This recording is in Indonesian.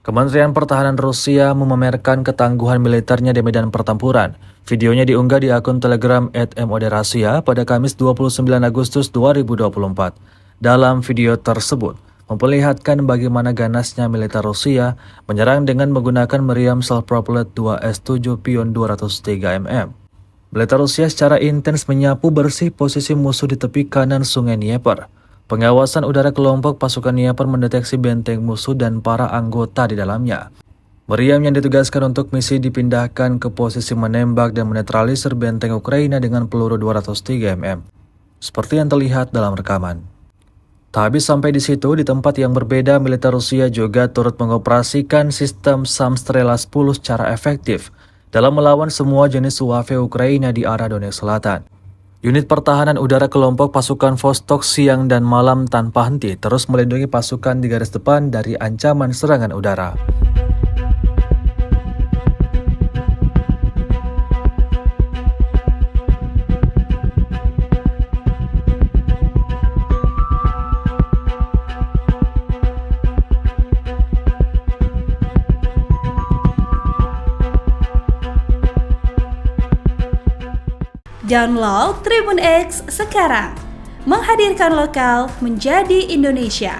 Kementerian Pertahanan Rusia memamerkan ketangguhan militernya di medan pertempuran. Videonya diunggah di akun Telegram @moderasia pada Kamis 29 Agustus 2024. Dalam video tersebut, memperlihatkan bagaimana ganasnya militer Rusia menyerang dengan menggunakan meriam self-propelled 2S7 Pion 203 mm. Militer Rusia secara intens menyapu bersih posisi musuh di tepi kanan Sungai Dnieper. Pengawasan udara kelompok pasukan Dnieper mendeteksi benteng musuh dan para anggota di dalamnya. Meriam yang ditugaskan untuk misi dipindahkan ke posisi menembak dan menetralisir benteng Ukraina dengan peluru 203 mm. Seperti yang terlihat dalam rekaman. Tak habis sampai di situ, di tempat yang berbeda, militer Rusia juga turut mengoperasikan sistem Samstrela 10 secara efektif dalam melawan semua jenis UAV Ukraina di arah Donetsk Selatan. Unit pertahanan udara kelompok pasukan Vostok siang dan malam tanpa henti terus melindungi pasukan di garis depan dari ancaman serangan udara. Download Tribun X sekarang, menghadirkan lokal menjadi Indonesia.